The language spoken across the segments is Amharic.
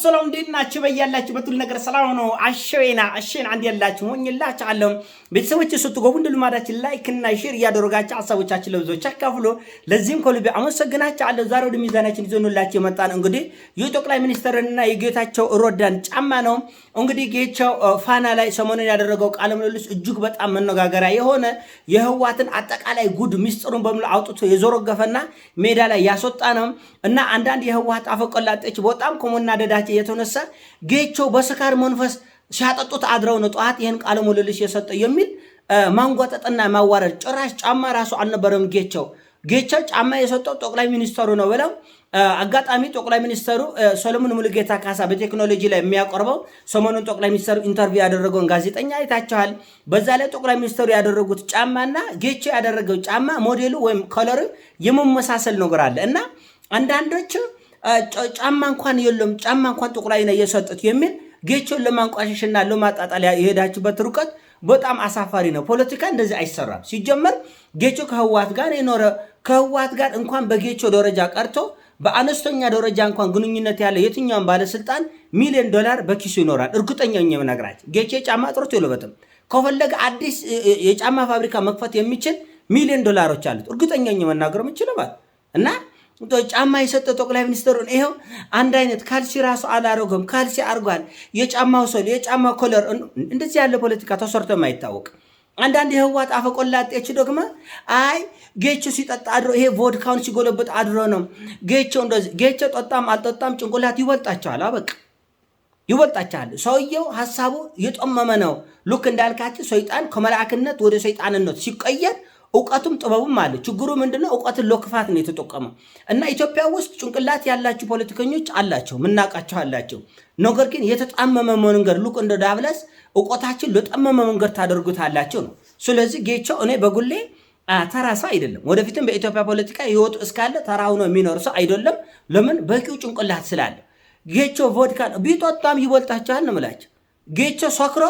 ሰላም እንዴት ናችሁ? በያላችሁ በትል ነገር ሰላም ነው። አሸና አንድ ያላችሁ ሆኝላችሁ አለም ቤተሰቦች ስትገቡ እንደ ልማዳችን ላይክ እና ሼር እያደረጋችሁ ሐሳቦቻችን ለብዙዎች አካፍሉ። ለዚህም ከልብ አመሰግናችሁ አለ። ዛሬ ወደ ሚዛናችን ይዘንላችሁ የመጣን እንግዲህ የጠቅላይ ሚኒስትርና የጌታቸው ረዳን ጫማ ነው። እንግዲህ ጌታቸው ፋና ላይ ሰሞኑን ያደረገው ቃለ ምልልስ እጅግ በጣም መነጋገሪያ የሆነ የህዋትን አጠቃላይ ጉድ ሚስጥሩን በሙሉ አውጥቶ የዞረገፈና ሜዳ ላይ ያስወጣ ነው እና አንዳንድ የህዋት አፈቀላጤች በጣም ከመናደዳቸው የተነሳ ጌታቸው በስካር መንፈስ ሲያጠጡት አድረው ነው ጠዋት ይሄን ቃለ ምልልስ የሰጠው የሚል ማንጓጠጥና ማዋረድ ጭራሽ ጫማ ራሱ አልነበረም። ጌታቸው ጫማ የሰጠው ጠቅላይ ሚኒስትሩ ነው ብለው አጋጣሚ ጠቅላይ ሚኒስትሩ ሰለሞን ሙሉጌታ ካሳ በቴክኖሎጂ ላይ የሚያቀርበው ሰሞኑን ጠቅላይ ሚኒስትሩ ኢንተርቪው ያደረገውን ጋዜጠኛ አይታችኋል። በዛ ላይ ጠቅላይ ሚኒስትሩ ያደረጉት ጫማና ጌታቸው ያደረገው ጫማ ሞዴሉ ወይም ከለሩ የመመሳሰል ነገር አለ እና አንዳንዶች ጫማ እንኳን የለም ጫማ እንኳን ጠቅላይ ነው የሰጡት የሚል ጌታቸውን ለማንቋሸሽና ለማጣጣል የሄዳችበት ርቀት በጣም አሳፋሪ ነው። ፖለቲካ እንደዚህ አይሰራም። ሲጀመር ጌታቸው ከህዋት ጋር የኖረ ከህዋት ጋር እንኳን በጌታቸው ደረጃ ቀርቶ በአነስተኛ ደረጃ እንኳን ግንኙነት ያለ የትኛውም ባለስልጣን $1,000,000 በኪሱ ይኖራል። እርግጠኛ ነኝ የምነግራችሁ ጌታቸው ጫማ ጥሮት የለበትም። ከፈለገ አዲስ የጫማ ፋብሪካ መክፈት የሚችል $1,000,000 አሉት። እርግጠኛ ነኝ መናገር የምችለው ማለት እና ጫማ የሰጠው ጠቅላይ ሚኒስትሩን ይሄው አንድ አይነት ካልሲ ራሱ አላረገም ካልሲ አርጓል። የጫማው ሶል የጫማው ኮለር እንደዚህ ያለ ፖለቲካ ተሰርቶ የማይታወቅ አንዳንድ የህዋት አፈቆላጤዎች ደግሞ አይ ጌታቸው ሲጠጣ አድሮ ይሄ ቮድካውን ሲጎለብጥ አድሮ ነው ጌታቸው እንደዚህ ጌታቸው ጠጣም አልጠጣም ጭንቅላት ይወልጣቸዋል። አበቃ ይወልጣቸዋል። ሰውየው ሐሳቡ የጠመመ ነው። ልክ እንዳልካችሁ ሰይጣን ከመላእክነት ወደ ሰይጣንነት ሲቀየር እውቀቱም ጥበቡም አለ። ችግሩ ምንድነው? እውቀትን ለክፋት ነው የተጠቀመው እና ኢትዮጵያ ውስጥ ጭንቅላት ያላችሁ ፖለቲከኞች አላቸው፣ ምናቃቸው አላቸው። ነገር ግን የተጣመመ መንገድ ልክ እንደ ዳብለስ እውቀታችን ለጠመመ መንገድ ታደርጉታላችሁ ነው። ስለዚህ ጌታቸው እኔ በጉሌ ተራ ሰው አይደለም። ወደፊትም በኢትዮጵያ ፖለቲካ ህይወቱ እስካለ ተራ ሆኖ የሚኖር ሰው አይደለም። ለምን? በቂው ጭንቅላት ስላለ። ጌታቸው ቮድካ ቢጠጣም ይወልጣችኋል ነው የምላቸው። ጌታቸው ሰክሮ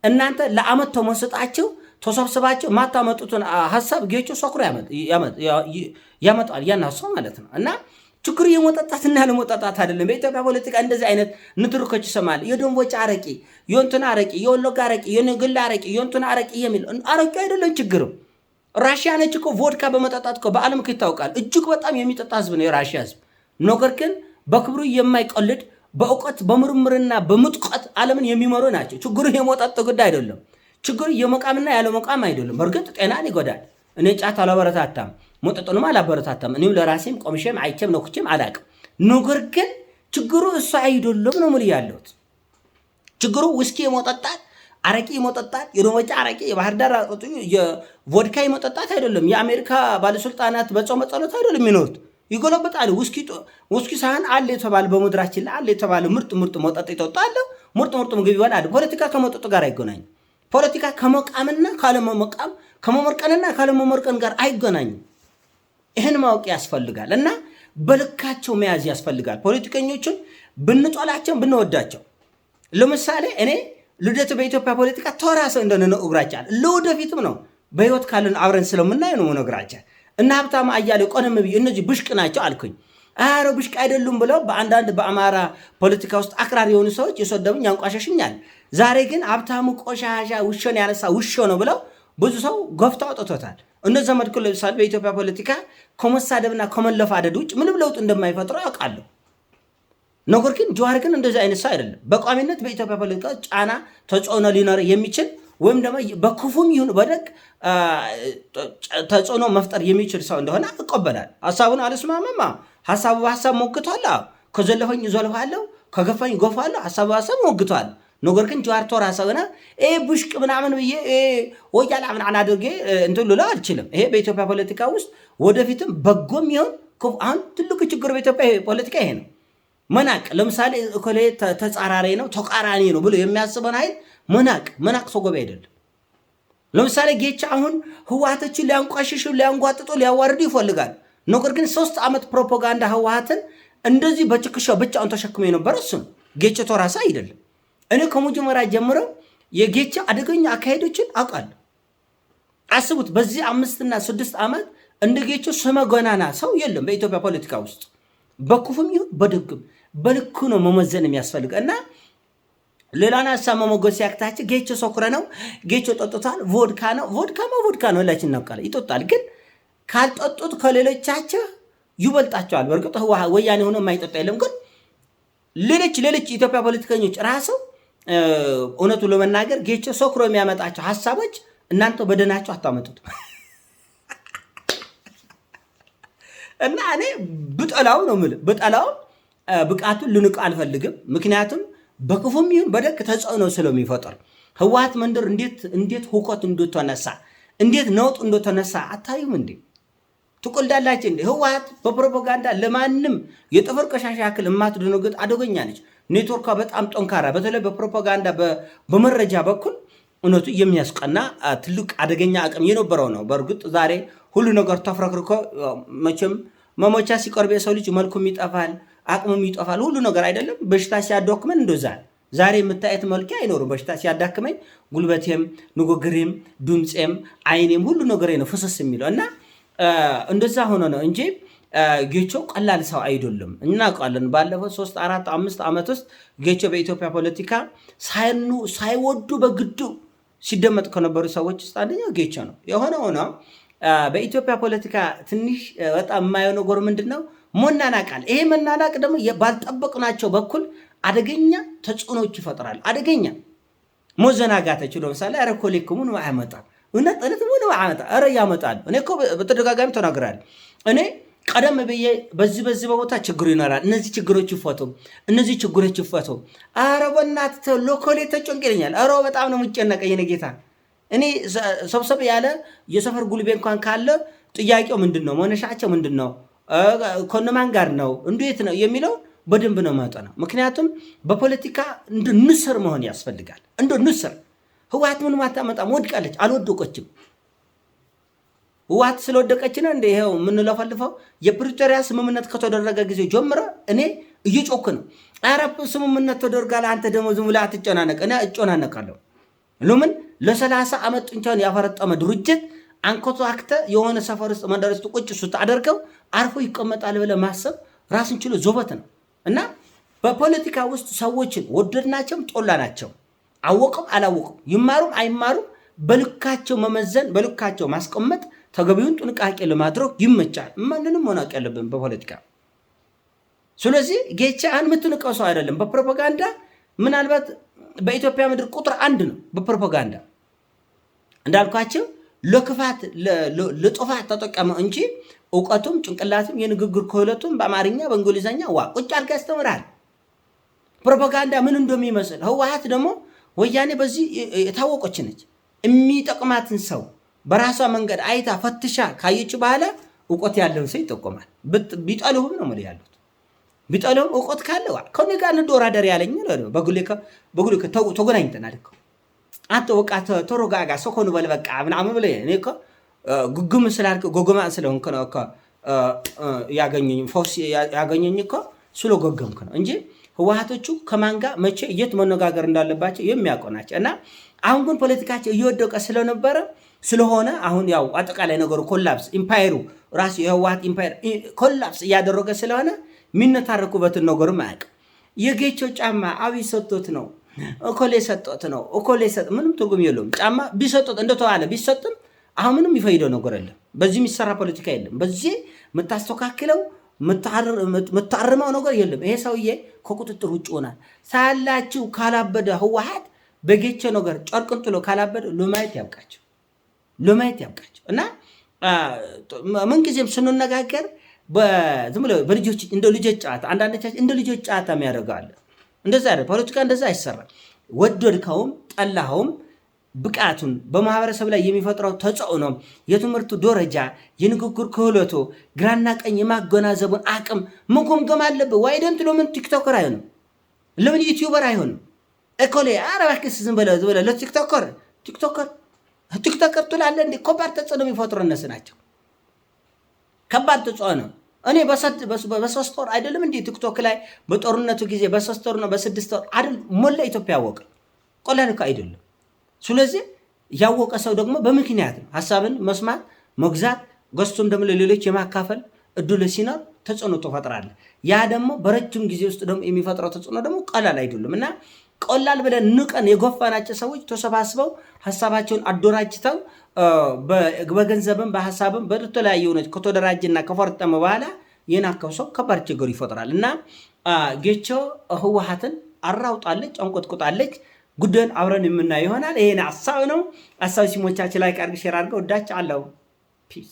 እናንተ ለአመት ተመስጣችሁ ተሰብስባችሁ ማታመጡትን ሐሳብ ጌታቸው ሰክሮ ያመጣል ያን ሐሳብ ማለት ነው። እና ችግሩ የመጠጣትና ለመጠጣት አይደለም። በኢትዮጵያ ፖለቲካ እንደዚህ አይነት ንትርኮች ይሰማል። የደንቦች አረቂ፣ የእንትን አረቂ፣ የወለጋ አረቂ፣ የንግል አረቂ፣ የእንትን አረቂ የሚል አረቂ አይደለም ችግሩ። ራሽያ ነች እኮ ቮድካ በመጠጣት እኮ በዓለም እኮ ይታወቃል። እጅግ በጣም የሚጠጣ ህዝብ ነው የራሽያ ህዝብ። ነገር ግን በክብሩ የማይቀልድ በእውቀት በምርምርና በምጥቀት ዓለምን የሚመሩ ናቸው። ችግሩ የመጠጥ ጉዳይ አይደለም። ችግሩ የመቃምና ያለ መቃም አይደለም። በእርግጥ ጤናን ይጎዳል። እኔ ጫት አላበረታታም፣ መጠጡንም አላበረታታም። እኔም ለራሴም ቆምሼም አይቼም ነኩቼም አላቅም። ነገር ግን ችግሩ እሱ አይደለም ነው የምልህ ያለሁት። ችግሩ ውስኪ የመጠጣት አረቂ የመጠጣት የደሞጫ አረቂ የባህር ዳር የቮድካ የመጠጣት አይደለም። የአሜሪካ ባለስልጣናት በጾመ ጸሎት አይደለም የሚኖሩት፣ ይጎለበጣሉ። ውስኪ ሳህን አለ የተባለ በምድራችን ላይ አለ የተባለ ምርጥ መጠጥ ይጠጣሉ፣ ምርጥ ምግብ ይበላሉ። ፖለቲካ ከመጠጡ ጋር አይገናኝም። ፖለቲካ ከመቃምና ካለመቃም ከመመርቀንና ካለመመርቀን ጋር አይገናኝም። ይህን ማወቅ ያስፈልጋል እና በልካቸው መያዝ ያስፈልጋል። ፖለቲከኞችን ብንጠላቸው ብንወዳቸው። ለምሳሌ እኔ ልደቱ በኢትዮጵያ ፖለቲካ ተራ ሰው እንደሆነ ነው እግራቻል። ለወደፊትም ነው በህይወት ካለን አብረን ስለምናየው ነው መነግራቻል። እና ሀብታሙ አያሌው ቆነም ብዬ እነዚህ ብሽቅ ናቸው አልኩኝ። አረ ብሽቅ አይደሉም ብለው በአንዳንድ በአማራ ፖለቲካ ውስጥ አክራሪ የሆኑ ሰዎች የሰደቡኝ ያንቋሸሽኛል። ዛሬ ግን ሀብታሙ ቆሻሻ ውሾን ያነሳ ውሾ ነው ብለው ብዙ ሰው ገፍተው አውጥቶታል። እነ ዘመድኩን ለምሳሌ በኢትዮጵያ ፖለቲካ ከመሳደብና ከመለፋደድ ውጭ ምንም ለውጥ እንደማይፈጥሩ ያውቃለሁ። ነገር ግን ጀዋር ግን እንደዚህ አይነት ሰው አይደለም። በቋሚነት በኢትዮጵያ ፖለቲካ ጫና ተጽዕኖ ሊኖር የሚችል ወይም ደግሞ በክፉም ይሁን በደግ ተጽዕኖ መፍጠር የሚችል ሰው እንደሆነ እቀበላለሁ። ሀሳቡን አልስማማም። ሀሳቡ በሀሳብ ሞግቷል። ከዘለፈኝ እዘልፋለሁ፣ ከገፋኝ ጎፋለሁ። ሀሳቡ በሀሳብ ሞግቷል። ነገር ግን ጀዋር ተራ ሰውና ብሽቅ ምናምን ብዬ ወያላ ምናምን አድርጌ እንትን ልለው አልችልም። ይሄ በኢትዮጵያ ፖለቲካ ውስጥ ወደፊትም በጎም ይሁን አሁን ትልቁ ችግር በኢትዮጵያ ፖለቲካ ይሄ ነው። መናቅ። ለምሳሌ እኮሌ ተጻራሪ ነው ተቃራኒ ነው ብሎ የሚያስበን ኃይል መናቅ ተገቢ አይደለም። ለምሳሌ ጌታቸው አሁን ህወሓቶችን ሊያንቋሽሹ ሊያንጓጥጡ ሊያዋርዱ ይፈልጋል። ነገር ግን 3 ዓመት ፕሮፓጋንዳ ህወሓትን እንደዚህ በጭክሻው ብቻውን ተሸክሞ የነበረ እሱ ነው። ጌታቸው ተራሳ አይደለም። እኔ ከመጀመሪያ ጀምሮ የጌታቸው አደገኛ አካሄዶችን አውቃለሁ። አስቡት፣ በዚህ 5 እና 6 ዓመት እንደ ጌታቸው ስመ ገናና ሰው የለም በኢትዮጵያ ፖለቲካ ውስጥ በክፉም ይሁን በደግም በልኩ ነው መመዘን የሚያስፈልግ እና ሌላና ሀሳብ መሞገስ ሲያቅታችሁ ጌቾ ሶክረ ነው፣ ጌቾ ጠጥቷል፣ ቮድካ ነው። ቮድካ ነው ሁላችን እናውቃለን፣ ይጠጣል። ግን ካልጠጡት ከሌሎቻቸው ይበልጣቸዋል። በእርግጥ ወያኔ ሆኖ የማይጠጣ የለም። ግን ሌሎች ኢትዮጵያ ፖለቲከኞች ራሱ እውነቱ ለመናገር ጌቾ ሶክሮ የሚያመጣቸው ሀሳቦች እናንተ በደናቸው አታመጡት እና እኔ ብጠላው ነው የምልህ፣ ብጠላው ብቃቱን ልንቅ አልፈልግም። ምክንያቱም በክፉም ይሁን በደግ ተጽዕኖ ስለሚፈጥር ህወሓት መንደር እንዴት ሁከት እንደተነሳ እንዴት ነውጥ እንደተነሳ አታዩም እንዴ? ትቆልዳላችሁ እንዴ? ህወሓት በፕሮፓጋንዳ ለማንም የጥፍር ቆሻሻ ያክል የማትደነግጥ አደገኛ ነች። ኔትወርኳ በጣም ጠንካራ፣ በተለይ በፕሮፓጋንዳ በመረጃ በኩል እውነቱ የሚያስቀና ትልቅ አደገኛ አቅም የነበረው ነው። በእርግጥ ዛሬ ሁሉ ነገር ተፍረክርኮ መቼም መሞቻ ሲቀርብ የሰው ልጅ መልኩም ይጠፋል፣ አቅሙም ይጠፋል። ሁሉ ነገር አይደለም። በሽታ ሲያዳክመን እንደዛ ዛሬ የምታየት መልኬ አይኖርም። በሽታ ሲያዳክመኝ ጉልበቴም፣ ንግግሬም፣ ድምፄም፣ አይኔም ሁሉ ነገር ነው ፍስስ የሚለው እና እንደዛ ሆኖ ነው እንጂ ጌቾ ቀላል ሰው አይደለም። እናውቃለን። ባለፈው 3 4 5 ዓመት ውስጥ ጌቾ በኢትዮጵያ ፖለቲካ ሳይወዱ በግዱ ሲደመጥ ከነበሩ ሰዎች ውስጥ አንደኛው ጌቾ ነው። የሆነ ሆኖ በኢትዮጵያ ፖለቲካ ትንሽ በጣም የማየው ነገር ምንድነው? መናናቃል። ይሄ መናናቅ ደግሞ ባልጠበቅናቸው በኩል አደገኛ ተጽዕኖዎች ይፈጥራል። አደገኛ መዘናጋቶች ለምሳሌ ኧረ ኮሌክ ምን አያመጣም፣ እውነት ምን አያመጣም፣ ኧረ ያመጣል። እኔ እኮ በተደጋጋሚ ተናግራለሁ። እኔ ቀደም ብዬ በዚህ በቦታ ችግሩ ይኖራል፣ እነዚህ ችግሮች ይፈቱ፣ ኧረ በእናትህ ለኮሌ ተጨንቅ ይለኛል። ኧረ በጣም ነው የምጨነቀኝ የእኔ ጌታ። እኔ ሰብሰብ ያለ የሰፈር ጉልቤ እንኳን ካለ ጥያቄው ምንድን ነው፣ መነሻቸው ምንድን ነው፣ ከነማን ጋር ነው፣ እንዴት ነው የሚለው በደንብ ነው ማጠናው። ምክንያቱም በፖለቲካ እንደ ንስር መሆን ያስፈልጋል። እንደ ንስር ህወሓት ምንም አታመጣም፣ ወድቃለች፣ አልወደቀችም። ህወሓት ስለወደቀች ነው እንደ ይሄው የምንለፈልፈው። የፕሪቶሪያ ስምምነት ከተደረገ ጊዜ ጀምሮ እኔ እየጮክ ነው። ኧረ ስምምነት ተደርጓል፣ አንተ ደግሞ ዝም ብለህ አትጨናነቅ። እኔ እጨናነቃለሁ። ለምን ለ30 ዓመት ጡንቻውን ያፈረጠመ ድርጅት አንኮታክተ የሆነ ሰፈር ውስጥ መንደር ውስጥ ቁጭ ስታደርገው አርፎ ይቀመጣል ብለህ ማሰብ ራስን ችሎ ዞበት ነው። እና በፖለቲካ ውስጥ ሰዎችን ወደድናቸውም ጦላናቸው፣ አወቅም አላወቅም፣ ይማሩም አይማሩም በልካቸው መመዘን፣ በልካቸው ማስቀመጥ፣ ተገቢውን ጥንቃቄ ለማድረግ ይመቻል። ማንንም መናቅ ያለብን በፖለቲካ። ስለዚህ ጌቻን የምትንቀው ሰው አይደለም። በፕሮፓጋንዳ ምናልባት በኢትዮጵያ ምድር ቁጥር 1 ነው። በፕሮፓጋንዳ እንዳልኳቸው ለክፋት ለጥፋት ተጠቀመ እንጂ እውቀቱም ጭንቅላቱም የንግግር ክህሎቱም በአማርኛ በእንግሊዝኛ ቁጭ አድርጋ ያስተምራል። ፕሮፓጋንዳ ምን እንደሚመስል። ህወሓት ደግሞ ወያኔ በዚህ የታወቀች ነች። የሚጠቅማትን ሰው በራሷ መንገድ አይታ ፈትሻ ካየች በኋላ እውቀት ያለው ሰው ይጠቆማል። ቢጠሉህም ነው ማለት ያሉት። ቢጠሉህም እውቀት ካለው ከኔ ጋር እንደወራደር ያለኝ ነው። በጉልህ ተገናኝተናል እኮ አንተ በቃ ተሮጋጋ ሰኮኑ በል በቃ ምናምን ብለህ እኔ እኮ ጉግም ስላልክ ጎጎማ ስለሆንክ ነው እኮ ያገኘኝ ፎርስ ያገኘኝ እኮ ስለጎገምክ ነው እንጂ ህወሓቶቹ ከማን ጋር መቼ የት መነጋገር እንዳለባቸው የሚያውቁ ናቸው። እና አሁን ግን ፖለቲካቸው እየወደቀ ስለሆነ አሁን ያው አጠቃላይ ነገሩ ኮላፕስ ኢምፓየሩ ራሱ የህወሓት ኢምፓየር ኮላፕስ እያደረገ ስለሆነ የሚነታረኩበትን ነገርም አያውቅም። የጌቾ ጫማ አብይ ሰጥቶት ነው እኮሌ ሰጥቶት ነው እኮሌ ምንም ትርጉም የለውም። ጫማ ቢሰጡት እንደተዋለ ቢሰጥም አሁን ምንም ይፈይደው ነገር የለም። በዚህ የሚሰራ ፖለቲካ የለም። በዚህ የምታስተካክለው የምታርመው ነገር የለም። ይሄ ሰውዬ ከቁጥጥር ውጭ ሆናል። ሳላችሁ ካላበደ ህወሓት በጌቾ ነገር ጨርቅን ጥሎ ካላበደ ለማየት ያብቃቸው እና ምንጊዜም ስንነጋገር ዝም ብሎ በልጆች እንደ ልጆች ጨዋታ አንዳንዶቻችን እንደ ልጆች ጨዋታ የሚያደርጋለ እንደዛ አይደል። ፖለቲካ እንደዛ አይሰራም። ወደድከውም ጠላኸውም ብቃቱን በማህበረሰብ ላይ የሚፈጥረው ተጽዕኖ፣ የትምህርቱ ደረጃ፣ የንግግር ክህሎቱ፣ ግራና ቀኝ የማገናዘቡን አቅም መጎምገም አለብህ። ዋይደንት ለምን ቲክቶከር አይሆንም? ለምን ዩቲዩበር አይሆንም? እኮሌ አረባክስ ዝም ብለህ ለቲክቶከር ትላለህ እንዴ? ከባድ ተጽዕኖ የሚፈጥሩ እነሱ ናቸው። ከባድ ተጽዕኖ እኔ በ3 ወር አይደለም እንዴ ቲክቶክ ላይ በጦርነቱ ጊዜ በ3 ወር ነው በ6 ወር አይደል ሞላ ኢትዮጵያ ያወቀ ቆላን እኮ አይደለም። ስለዚህ ያወቀ ሰው ደግሞ በምክንያት ነው ሐሳብን መስማት መግዛት ገዝቶም ደግሞ ለሌሎች የማካፈል እድል ሲኖር ተጽዕኖ ትፈጥራለህ። ያ ደግሞ በረጅም ጊዜ ውስጥ ደግሞ የሚፈጥረው ተጽዕኖ ደግሞ ቀላል አይደለም እና ቀላል ብለን ንቀን የጎፋናቸው ሰዎች ተሰባስበው ሀሳባቸውን አደራጅተው በገንዘብም በሀሳብም በተለያየ ሆነች ከተደራጀና ከፈርጠመ በኋላ የናከው ሰው ከባድ ችግር ይፈጥራል እና ጌቾ ህወሓትን አራውጣለች፣ አንቆጥቁጣለች። ጉዳዩን አብረን የምናየው ይሆናል። ይሄን ሀሳብ ነው። ሀሳብ ሲሞቻችን ላይ ቃርግ ሼር አድርገው ወዳች አለው ፒስ